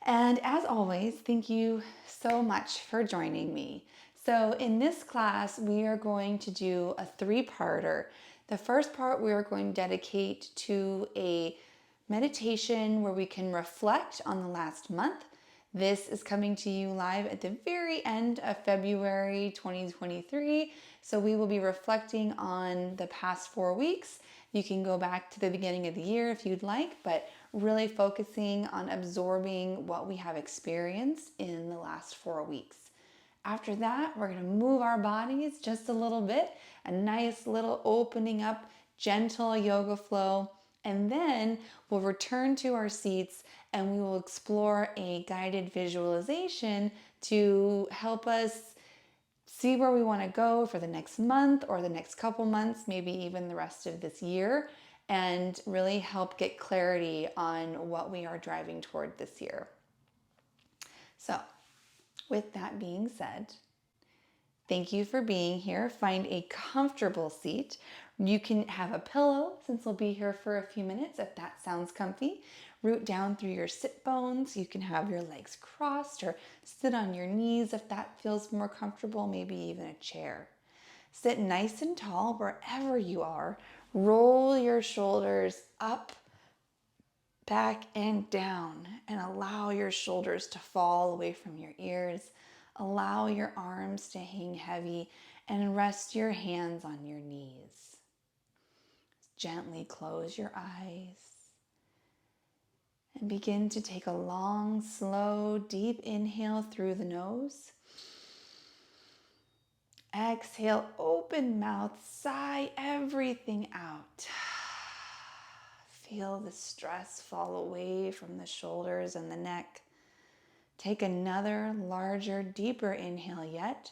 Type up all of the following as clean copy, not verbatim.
And as always, thank you so much for joining me. So in this class, we are going to do a three-parter. The first part we are going to dedicate to a meditation where we can reflect on the last month. This is coming to you live at the very end of February 2023. So we will be reflecting on the past 4 weeks. You can go back to the beginning of the year if you'd like, but really focusing on absorbing what we have experienced in the last 4 weeks. After that, we're going to move our bodies just a little bit, a nice little opening up, gentle yoga flow, and then we'll return to our seats and we will explore a guided visualization to help us see where we want to go for the next month or the next couple months, maybe even the rest of this year, and really help get clarity on what we are driving toward this year. So, with that being said, thank you for being here. Find a comfortable seat. You can have a pillow since we'll be here for a few minutes if that sounds comfy. Root down through your sit bones. You can have your legs crossed or sit on your knees if that feels more comfortable, maybe even a chair. Sit nice and tall wherever you are. Roll your shoulders up, back, and down, and allow your shoulders to fall away from your ears. Allow your arms to hang heavy and rest your hands on your knees. Gently close your eyes and begin to take a long, slow, deep inhale through the nose. Exhale, open mouth, sigh everything out. Feel the stress fall away from the shoulders and the neck. Take another larger, deeper inhale yet.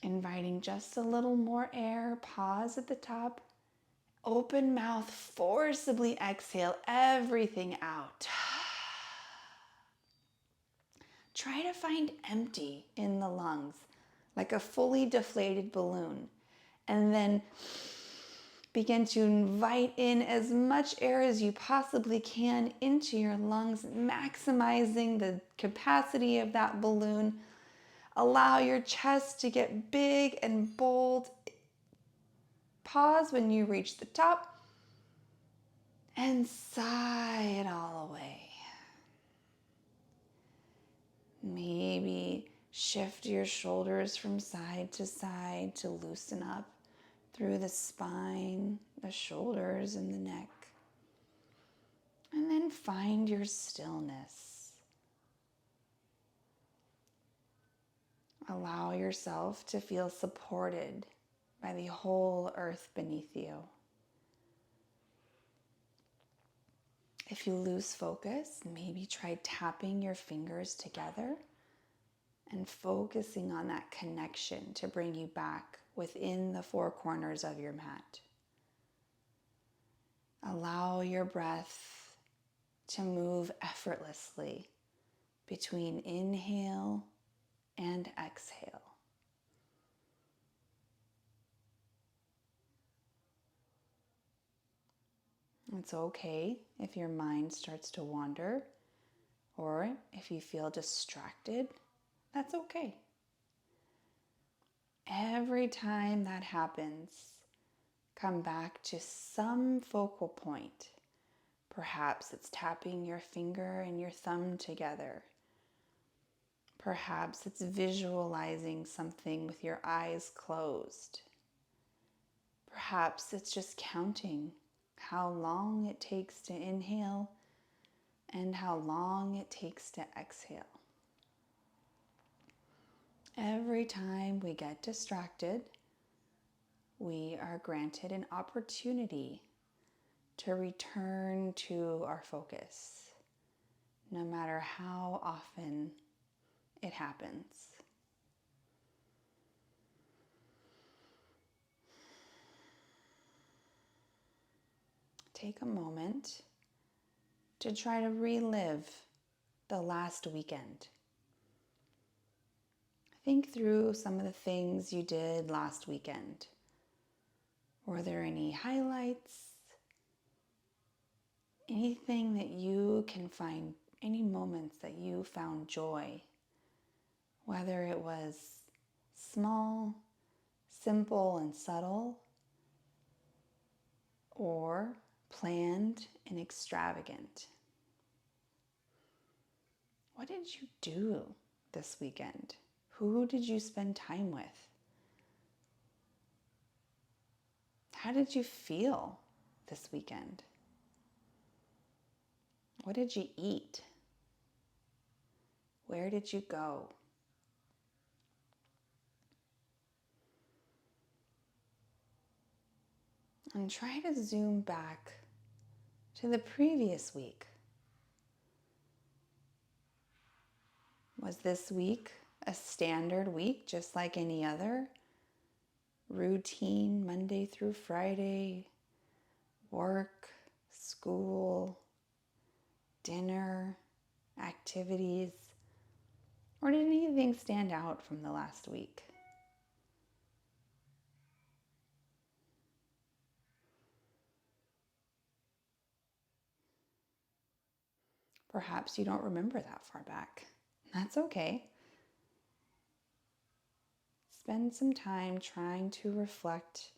Inviting just a little more air. Pause at the top. Open mouth, forcibly exhale everything out. Try to find empty in the lungs, like a fully deflated balloon. And then begin to invite in as much air as you possibly can into your lungs, maximizing the capacity of that balloon. Allow your chest to get big and bold. Pause when you reach the top and sigh it all away. Maybe shift your shoulders from side to side to loosen up through the spine, the shoulders, and the neck. And then find your stillness. Allow yourself to feel supported by the whole earth beneath you. If you lose focus, maybe try tapping your fingers together and focusing on that connection to bring you back within the four corners of your mat. Allow your breath to move effortlessly between inhale and exhale. It's okay if your mind starts to wander or if you feel distracted, that's okay. Every time that happens, come back to some focal point. Perhaps it's tapping your finger and your thumb together. Perhaps it's visualizing something with your eyes closed. Perhaps it's just counting how long it takes to inhale and how long it takes to exhale. Every time we get distracted, we are granted an opportunity to return to our focus, no matter how often it happens. Take a moment to try to relive the last weekend. Think through some of the things you did last weekend. Were there any highlights? anything that you can find, any moments that you found joy, whether it was small, simple, and subtle, or planned and extravagant. What did you do this weekend? Who did you spend time with? How did you feel this weekend? What did you eat? Where did you go? And try to zoom back to the previous week. Was this week a standard week, just like any other? Routine, Monday through Friday, work, school, dinner, activities? Or did anything stand out from the last week? Perhaps you don't remember that far back. That's okay. Spend some time trying to reflect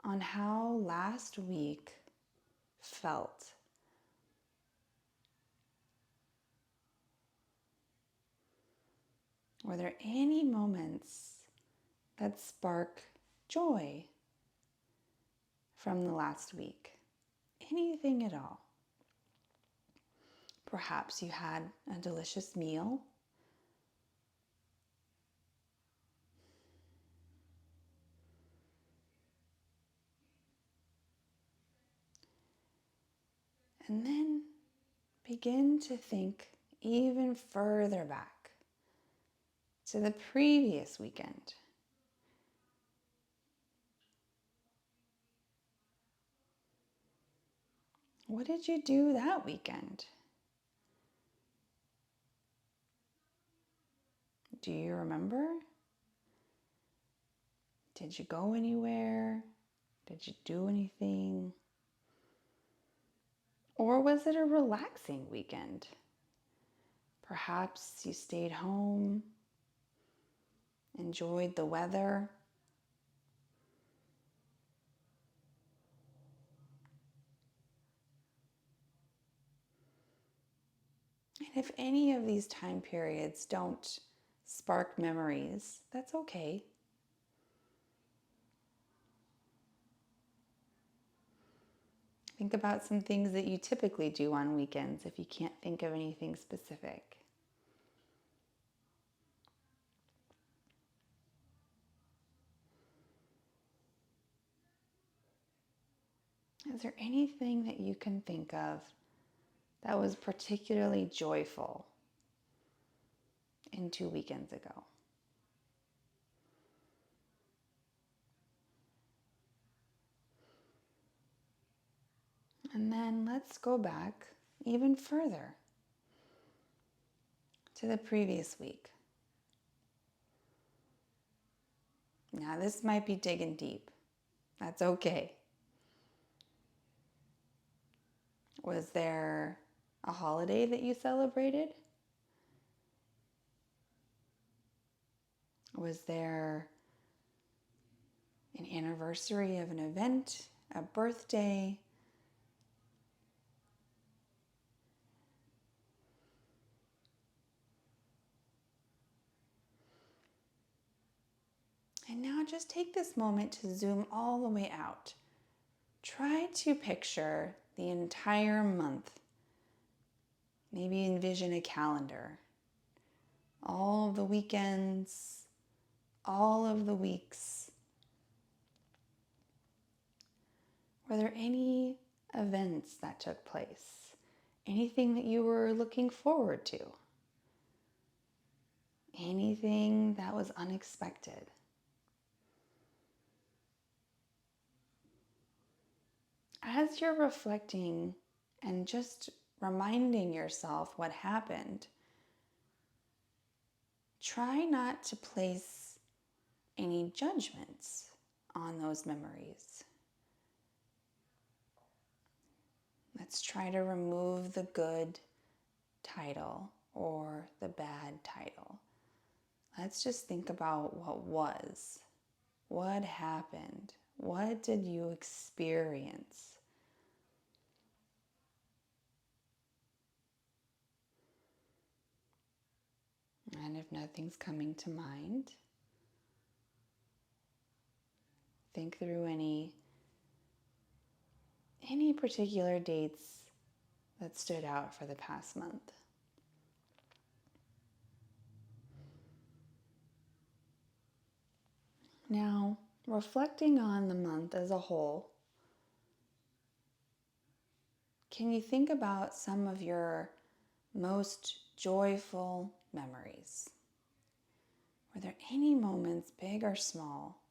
on how last week felt. Were there any moments that spark joy from the last week? Anything at all? Perhaps you had a delicious meal. And then begin to think even further back to the previous weekend. What did you do that weekend? Do you remember? Did you go anywhere? Did you do anything? Or was it a relaxing weekend? Perhaps you stayed home, enjoyed the weather. And if any of these time periods don't spark memories, that's okay. Think about some things that you typically do on weekends if you can't think of anything specific. Is there anything that you can think of that was particularly joyful in 2 weekends ago? And then let's go back even further to the previous week. Now, this might be digging deep. That's okay. Was there a holiday that you celebrated? Was there an anniversary of an event, a birthday? And now just take this moment to zoom all the way out. Try to picture the entire month. Maybe envision a calendar. All of the weekends, all of the weeks. Were there any events that took place? Anything that you were looking forward to? Anything that was unexpected? As you're reflecting and just reminding yourself what happened, try not to place any judgments on those memories. Let's try to remove the good title or the bad title. Let's just think about what was. What happened? What did you experience? And if nothing's coming to mind, think through any particular dates that stood out for the past month. Now, reflecting on the month as a whole, can you think about some of your most joyful memories? Were there any moments, big or small,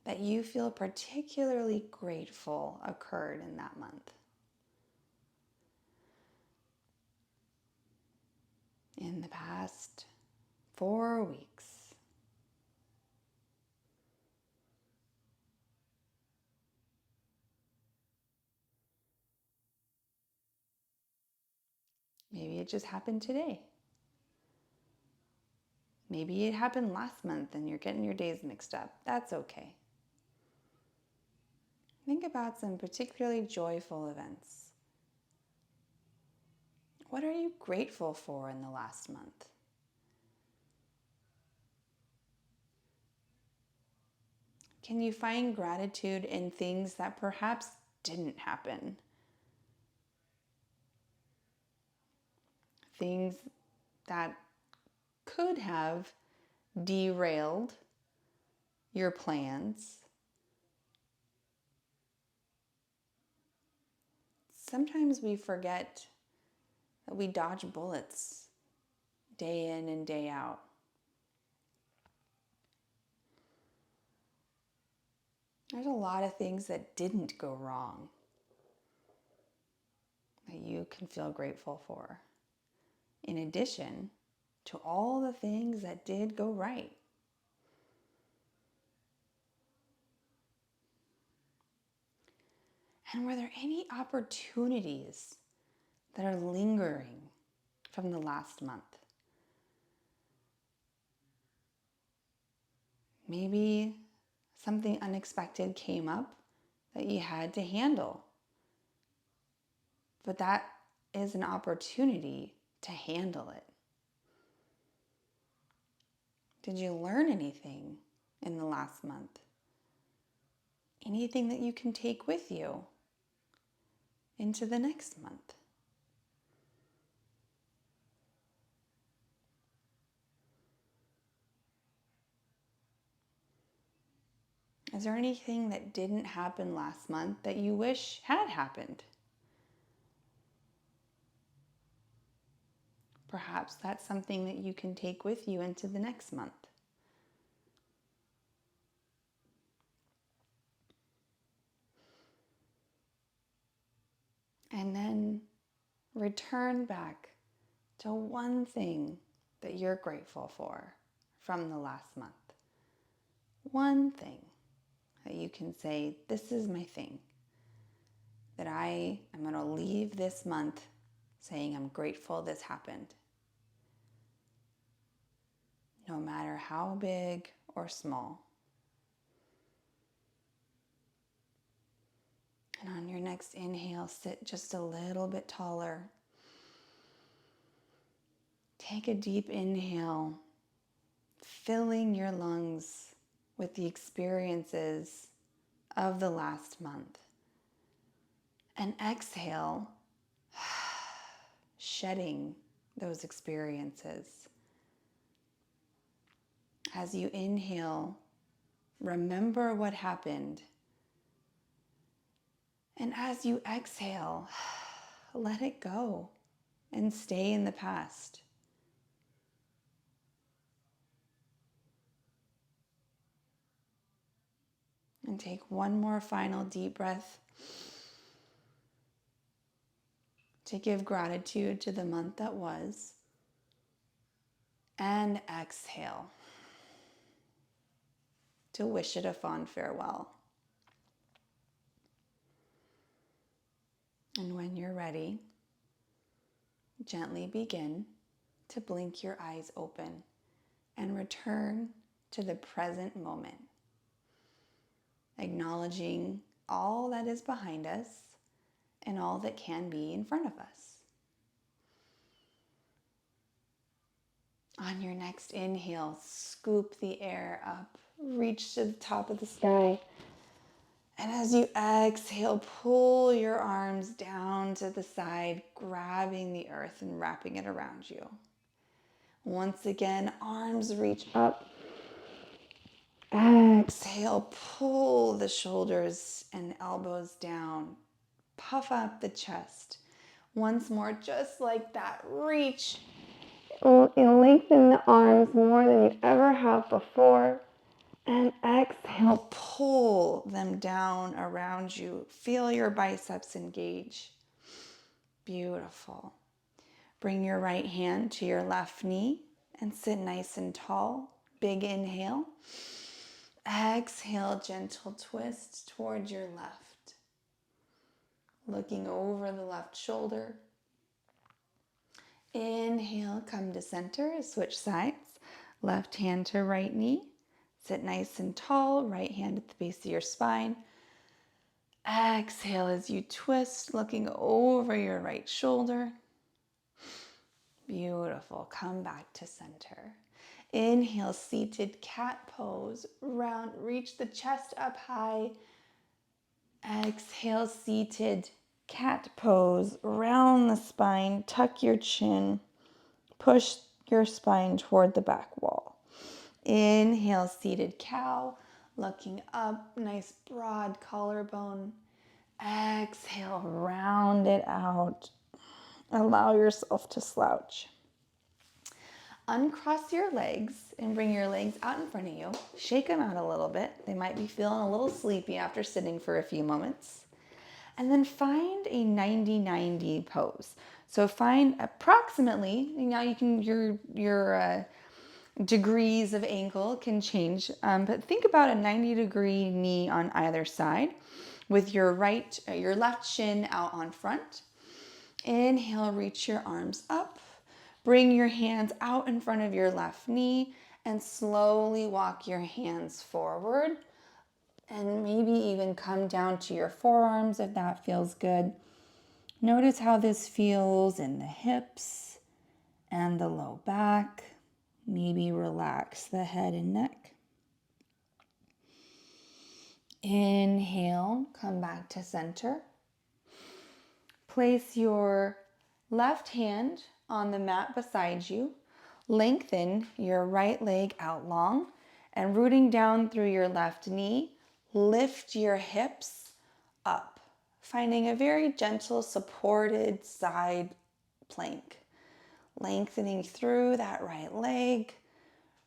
that you feel particularly grateful occurred in that month? In the past 4 weeks. Maybe it just happened today. Maybe it happened last month and you're getting your days mixed up. That's okay. Think about some particularly joyful events. What are you grateful for in the last month? Can you find gratitude in things that perhaps didn't happen? Things that could have derailed your plans. Sometimes we forget that we dodge bullets day in and day out. There's a lot of things that didn't go wrong that you can feel grateful for, in addition to all the things that did go right. And were there any opportunities that are lingering from the last month? Maybe something unexpected came up that you had to handle. But that is an opportunity to handle it. Did you learn anything in the last month? Anything that you can take with you into the next month? Is there anything that didn't happen last month that you wish had happened? Perhaps that's something that you can take with you into the next month. And then return back to one thing that you're grateful for from the last month. One thing that you can say, this is my thing, that I am going to leave this month saying I'm grateful this happened. No matter how big or small. And on your next inhale, sit just a little bit taller. Take a deep inhale, filling your lungs with the experiences of the last month. And exhale, shedding those experiences. As you inhale, remember what happened. And as you exhale, let it go and stay in the past. And take one more final deep breath to give gratitude to the month that was. And exhale to wish it a fond farewell. And when you're ready, gently begin to blink your eyes open and return to the present moment, acknowledging all that is behind us and all that can be in front of us. On your next inhale, scoop the air up, reach to the top of the sky. And as you exhale, pull your arms down to the side, grabbing the earth and wrapping it around you. Once again, arms reach up. Exhale, pull the shoulders and elbows down. Puff up the chest. Once more, just like that, reach. Lengthen the arms more than you ever have before. And exhale, pull them down around you. Feel your biceps engage. Beautiful. Bring your right hand to your left knee and sit nice and tall. Big inhale. Exhale, gentle twist toward your left. Looking over the left shoulder. Inhale, come to center, switch sides. Left hand to right knee. Sit nice and tall, right hand at the base of your spine. Exhale as you twist, looking over your right shoulder. Beautiful. Come back to center. Inhale, seated cat pose. Round, reach the chest up high. Exhale, seated cat pose. Round the spine, tuck your chin. Push your spine toward the back wall. Inhale, seated cow. Looking up, nice broad collarbone. Exhale, round it out. Allow yourself to slouch. Uncross your legs and bring your legs out in front of you. Shake them out a little bit. They might be feeling a little sleepy after sitting for a few moments. And then find a 90-90 pose. So find approximately, now you can, your degrees of ankle can change, but think about a 90-degree knee on either side with your left shin out on front. Inhale, reach your arms up. Bring your hands out in front of your left knee and slowly walk your hands forward. And maybe even come down to your forearms if that feels good. Notice how this feels in the hips and the low back. Maybe relax the head and neck. Inhale, come back to center. Place your left hand on the mat beside you. Lengthen your right leg out long and rooting down through your left knee, lift your hips up, finding a very gentle supported side plank. Lengthening through that right leg,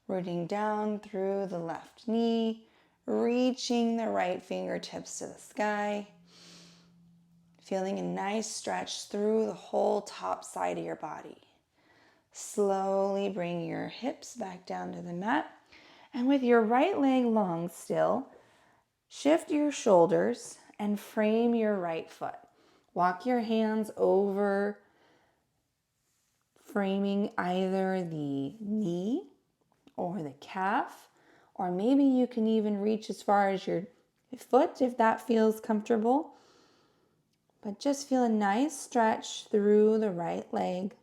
rooting down through the left knee, reaching the right fingertips to the sky. Feeling a nice stretch through the whole top side of your body. Slowly bring your hips back down to the mat. And with your right leg long still, shift your shoulders and frame your right foot. Walk your hands over, framing either the knee or the calf, or maybe you can even reach as far as your foot if that feels comfortable. But just feel a nice stretch through the right leg.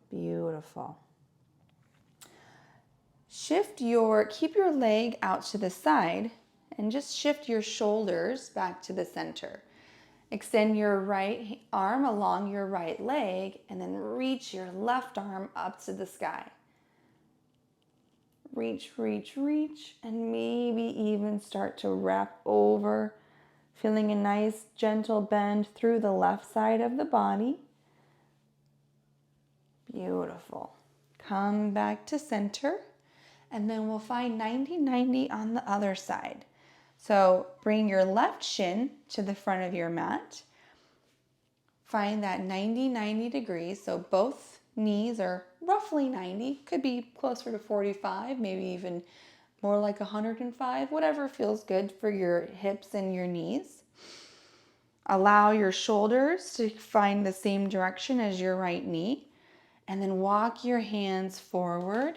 Beautiful. Keep your leg out to the side and just shift your shoulders back to the center. Extend your right arm along your right leg and then reach your left arm up to the sky. Reach, reach, reach, and maybe even start to wrap over, feeling a nice gentle bend through the left side of the body. Beautiful. Come back to center, and then we'll find 90-90 on the other side. So bring your left shin to the front of your mat. Find that 90-90 degrees, so both knees are roughly 90, could be closer to 45, maybe even more like 105, whatever feels good for your hips and your knees. Allow your shoulders to find the same direction as your right knee. And then walk your hands forward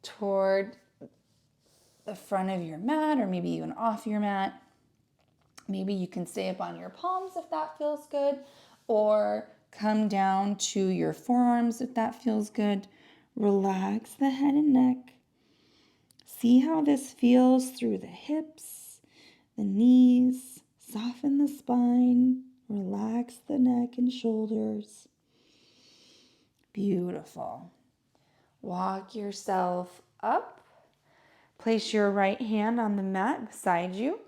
toward the front of your mat, or maybe even off your mat. Maybe you can stay up on your palms if that feels good, or come down to your forearms if that feels good. Relax the head and neck. See how this feels through the hips, the knees. Soften the spine. Relax the neck and shoulders. Beautiful. Walk yourself up. Place your right hand on the mat beside you.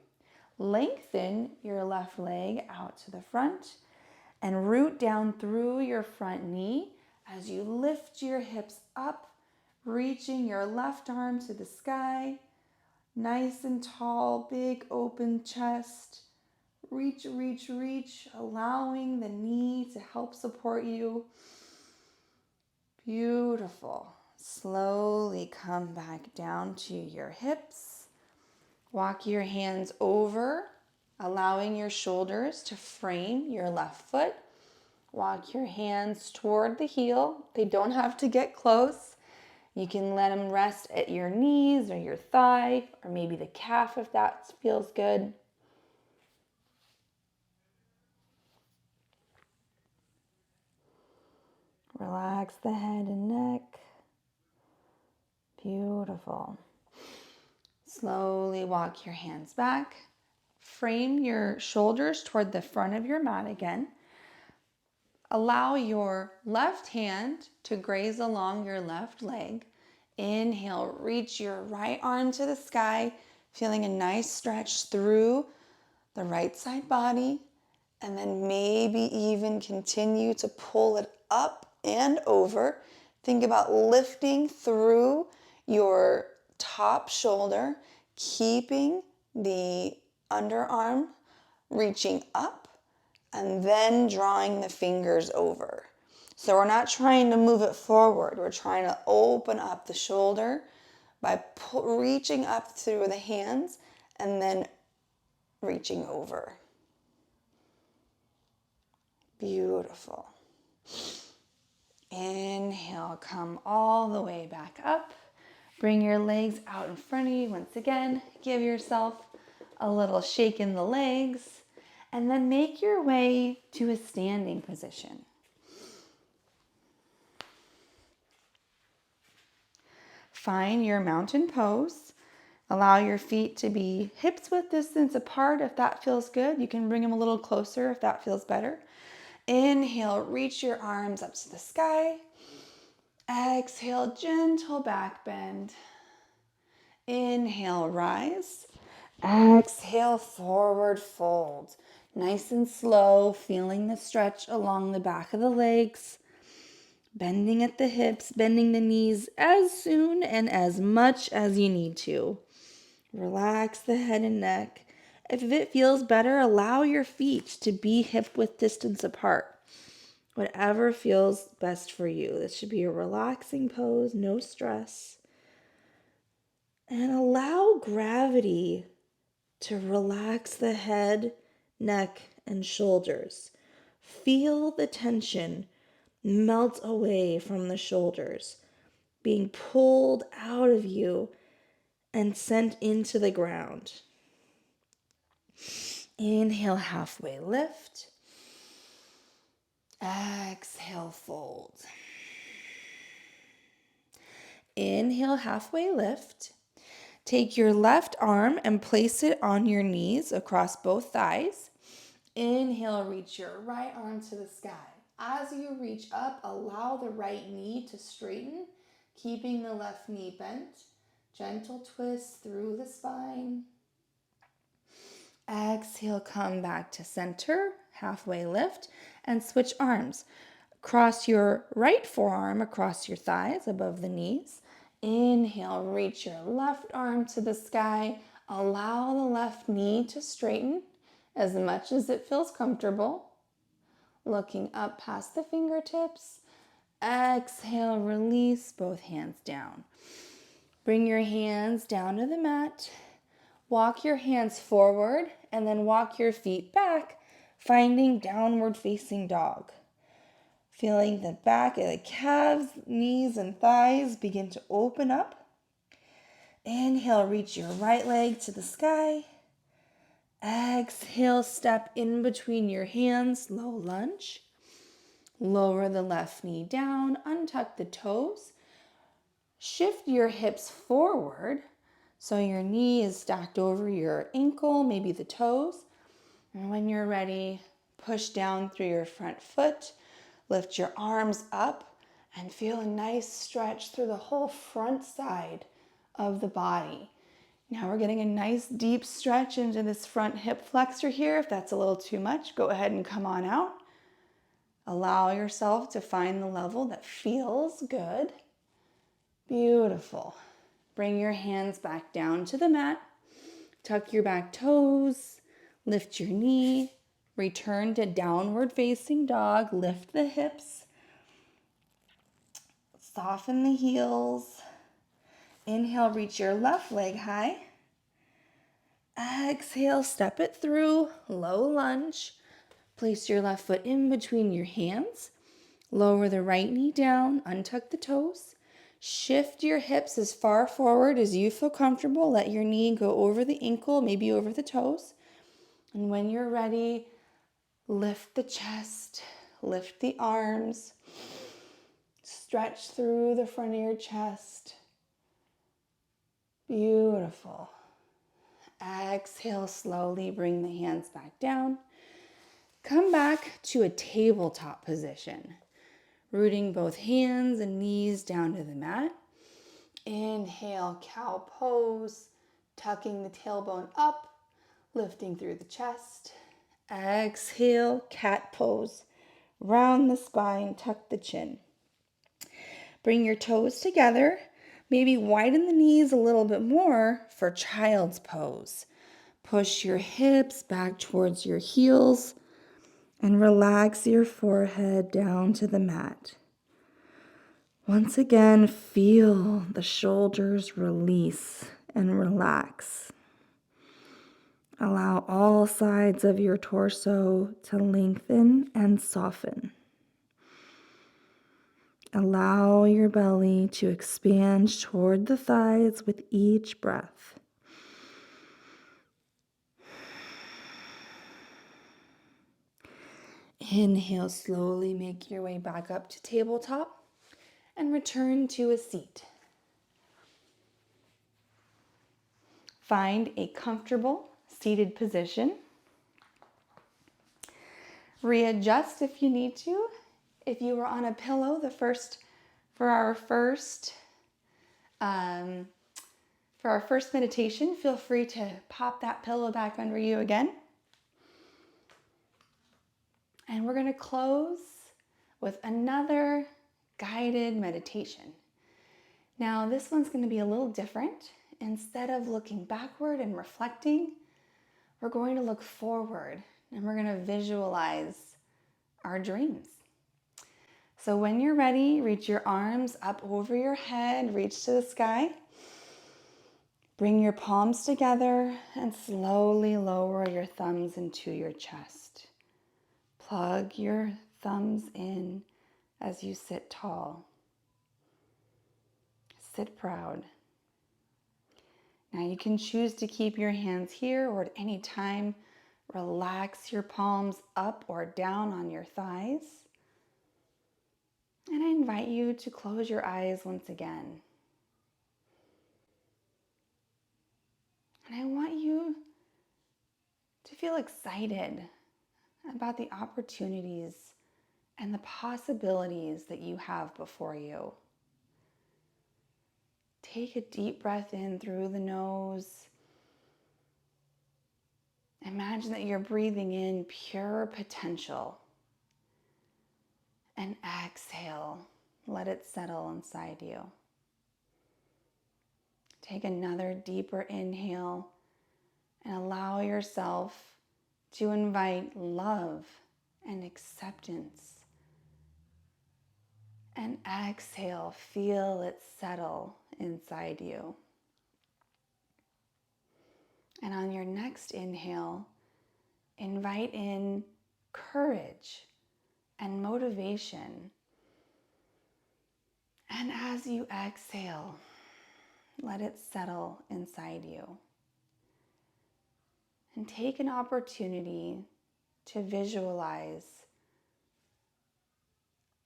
Lengthen your left leg out to the front and root down through your front knee as you lift your hips up, reaching your left arm to the sky. Nice and tall, big open chest. Reach, reach, reach, allowing the knee to help support you. Beautiful. Slowly come back down to your hips. Walk your hands over, allowing your shoulders to frame your left foot. Walk your hands toward the heel. They don't have to get close. You can let them rest at your knees or your thigh, or maybe the calf if that feels good. Relax the head and neck. Beautiful. Slowly walk your hands back. Frame your shoulders toward the front of your mat again. Allow your left hand to graze along your left leg. Inhale, reach your right arm to the sky, feeling a nice stretch through the right side body. And then maybe even continue to pull it up and over. Think about lifting through your top shoulder, keeping the underarm reaching up, and then drawing the fingers over. So we're not trying to move it forward. We're trying to open up the shoulder by reaching up through the hands and then reaching over. Beautiful. Inhale, come all the way back up. Bring your legs out in front of you once again. Give yourself a little shake in the legs. And then make your way to a standing position. Find your mountain pose. Allow your feet to be hips width distance apart if that feels good. You can bring them a little closer if that feels better. Inhale, reach your arms up to the sky. Exhale, gentle back bend. Inhale, rise. Exhale, forward fold. Nice and slow, feeling the stretch along the back of the legs. Bending at the hips, bending the knees as soon and as much as you need to. Relax the head and neck. If it feels better, allow your feet to be hip width distance apart. Whatever feels best for you. This should be a relaxing pose, no stress. And allow gravity to relax the head, neck, and shoulders. Feel the tension melt away from the shoulders, being pulled out of you and sent into the ground. Inhale, halfway lift. Exhale, fold. Inhale, halfway lift. Take your left arm and place it on your knees across both thighs. Inhale, reach your right arm to the sky. As you reach up, allow the right knee to straighten, keeping the left knee bent. Gentle twist through the spine. Exhale, come back to center, halfway lift, and switch arms. Cross your right forearm across your thighs above the knees. Inhale, reach your left arm to the sky. Allow the left knee to straighten as much as it feels comfortable. Looking up past the fingertips. Exhale, release both hands down. Bring your hands down to the mat. Walk your hands forward and then walk your feet back, finding downward facing dog. Feeling the back of the calves, knees, and thighs begin to open up. Inhale, reach your right leg to the sky. Exhale, step in between your hands, low lunge. Lower the left knee down, untuck the toes. Shift your hips forward so your knee is stacked over your ankle, maybe the toes. And when you're ready, push down through your front foot. Lift your arms up and feel a nice stretch through the whole front side of the body. Now we're getting a nice deep stretch into this front hip flexor here. If that's a little too much, go ahead and come on out. Allow yourself to find the level that feels good. Beautiful. Bring your hands back down to the mat. Tuck your back toes. Lift your knee. Return to downward facing dog. Lift the hips. Soften the heels. Inhale, reach your left leg high. Exhale, step it through, low lunge. Place your left foot in between your hands. Lower the right knee down, untuck the toes. Shift your hips as far forward as you feel comfortable. Let your knee go over the ankle, maybe over the toes. And when you're ready, lift the chest, lift the arms, stretch through the front of your chest. Beautiful. Exhale, slowly bring the hands back down. Come back to a tabletop position, rooting both hands and knees down to the mat. Inhale, cow pose, tucking the tailbone up, lifting through the chest. Exhale, cat pose. Round the spine, tuck the chin. Bring your toes together. Maybe widen the knees a little bit more for child's pose. Push your hips back towards your heels and relax your forehead down to the mat. Once again, feel the shoulders release and relax. Allow all sides of your torso to lengthen and soften. Allow your belly to expand toward the thighs with each breath. Inhale, slowly make your way back up to tabletop and return to a seat. Find a comfortable seated position. Readjust if you need to. If you were on a pillow, for our first meditation, feel free to pop that pillow back under you again. And we're going to close with another guided meditation. Now, this one's going to be a little different. Instead of looking backward and reflecting, we're going to look forward and we're going to visualize our dreams. So when you're ready, reach your arms up over your head, reach to the sky. Bring your palms together and slowly lower your thumbs into your chest. Plug your thumbs in as you sit tall. Sit proud. Now you can choose to keep your hands here or at any time relax your palms up or down on your thighs. And I invite you to close your eyes once again. And I want you to feel excited about the opportunities and the possibilities that you have before you. Take a deep breath in through the nose. Imagine that you're breathing in pure potential. And exhale, let it settle inside you. Take another deeper inhale and allow yourself to invite love and acceptance. And exhale, feel it settle inside you. And on your next inhale, invite in courage and motivation. And as you exhale, let it settle inside you. And take an opportunity to visualize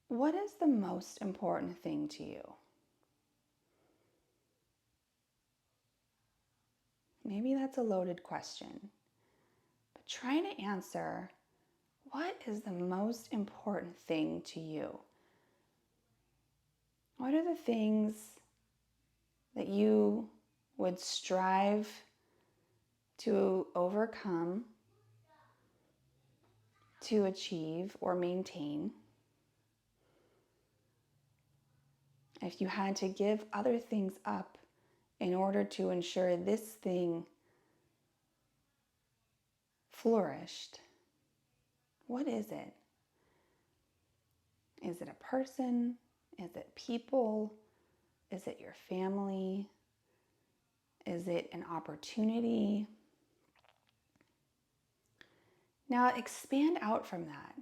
what is the most important thing to you. Maybe that's a loaded question, but try to answer, what is the most important thing to you? What are the things that you would strive to overcome, to achieve, or maintain? If you had to give other things up in order to ensure this thing flourished, what is it? Is it a person? Is it people? Is it your family? Is it an opportunity? Now expand out from that.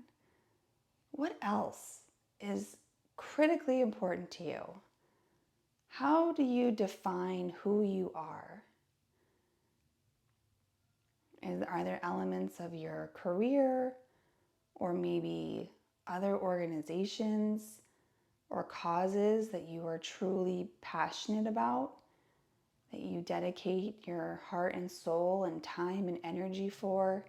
What else is critically important to you? How do you define who you are? Are there elements of your career or maybe other organizations or causes that you are truly passionate about, that you dedicate your heart and soul and time and energy for?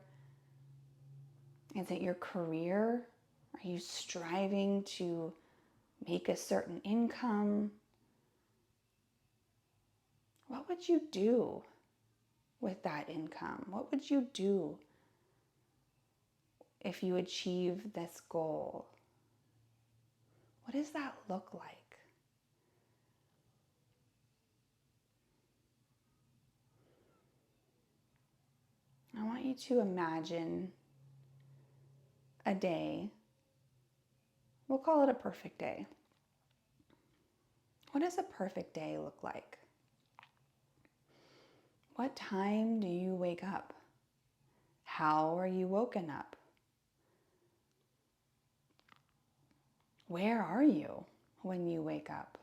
Is it your career? Are you striving to make a certain income? What would you do with that income? What would you do if you achieve this goal? What does that look like? I want you to imagine a day. We'll call it a perfect day. What does a perfect day look like? What time do you wake up? How are you woken up? Where are you when you wake up?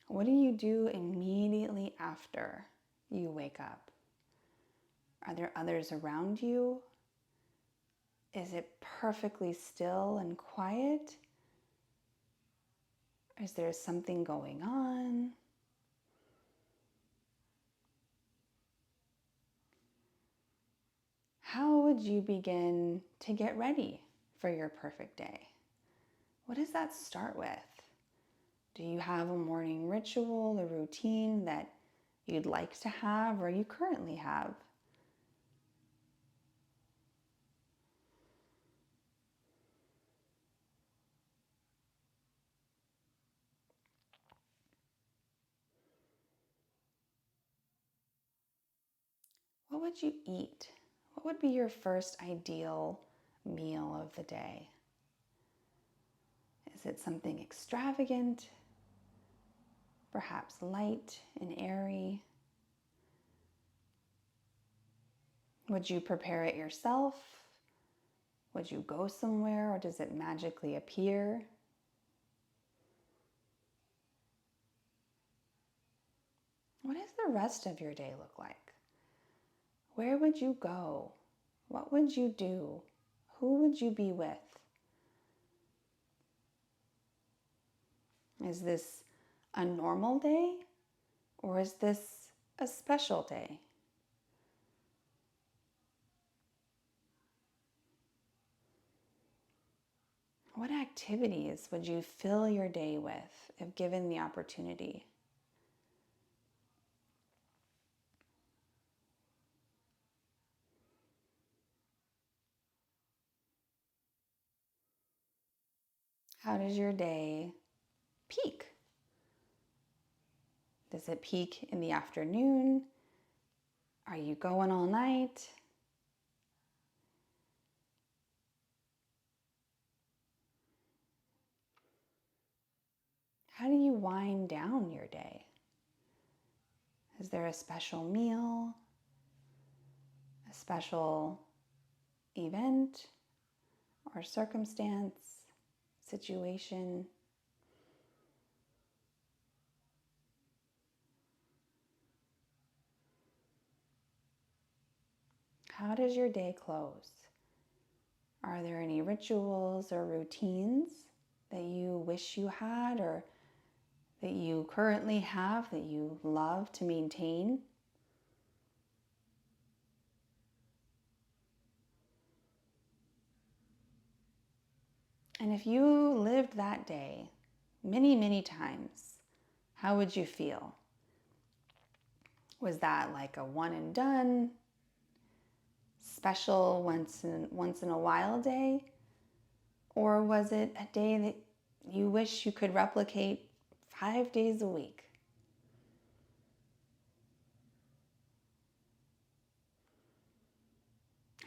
What do you do immediately after you wake up? Are there others around you? Is it perfectly still and quiet? Is there something going on? How would you begin to get ready for your perfect day? What does that start with? Do you have a morning ritual, a routine that you'd like to have or you currently have? What would you eat? What would be your first ideal meal of the day? Is it something extravagant? Perhaps light and airy? Would you prepare it yourself? Would you go somewhere, or does it magically appear? What does the rest of your day look like? Where would you go? What would you do? Who would you be with? Is this a normal day, or is this a special day? What activities would you fill your day with if given the opportunity? How does your day peak? Does it peak in the afternoon? Are you going all night? How do you wind down your day? Is there a special meal, a special event or circumstance, situation? How does your day close? Are there any rituals or routines that you wish you had or that you currently have that you love to maintain? And if you lived that day many, many times, how would you feel? Was that like a one and done, special once in a while day? Or was it a day that you wish you could replicate 5 days a week?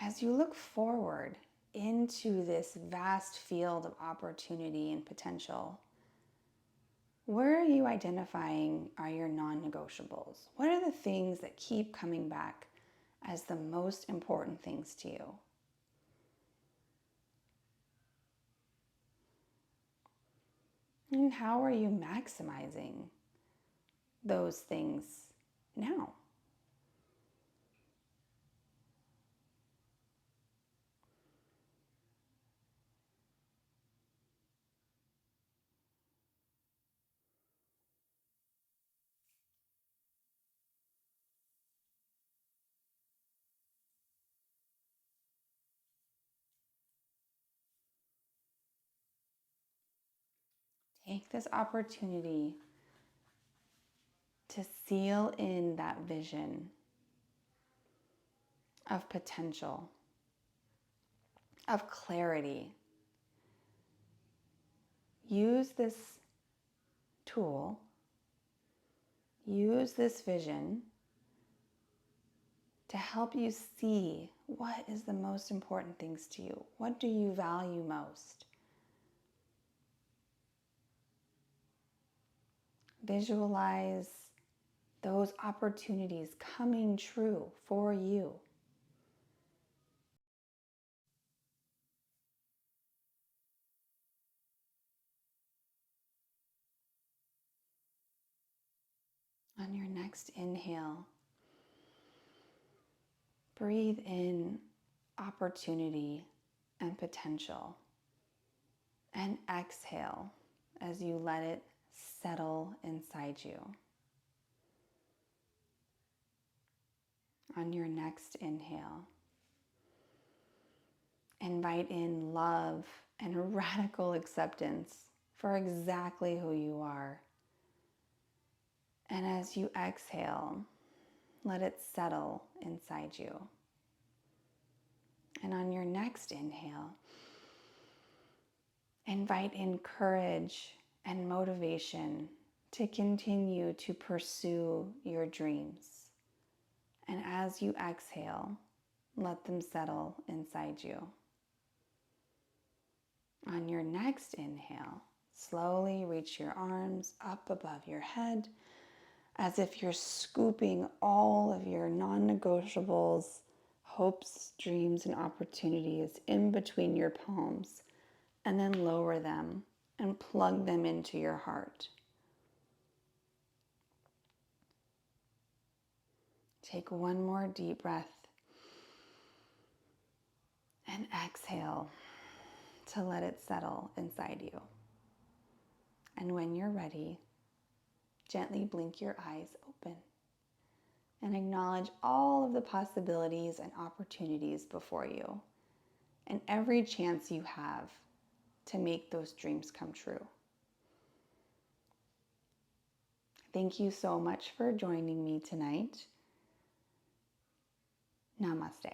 As you look forward into this vast field of opportunity and potential, where are you identifying are your non-negotiables? What are the things that keep coming back as the most important things to you? And how are you maximizing those things now? Take this opportunity to seal in that vision of potential, of clarity. Use this tool, use this vision to help you see what is the most important things to you. What do you value most? Visualize those opportunities coming true for you. On your next inhale, breathe in opportunity and potential, and exhale as you let it settle inside you. On your next inhale, invite in love and radical acceptance for exactly who you are. And as you exhale, let it settle inside you. And on your next inhale, invite in courage and motivation to continue to pursue your dreams. And as you exhale, let them settle inside you. On your next inhale, slowly reach your arms up above your head as if you're scooping all of your non-negotiables, hopes, dreams, and opportunities in between your palms, and then lower them and plug them into your heart. Take one more deep breath and exhale to let it settle inside you. And when you're ready, gently blink your eyes open and acknowledge all of the possibilities and opportunities before you and every chance you have to make those dreams come true. Thank you so much for joining me tonight. Namaste.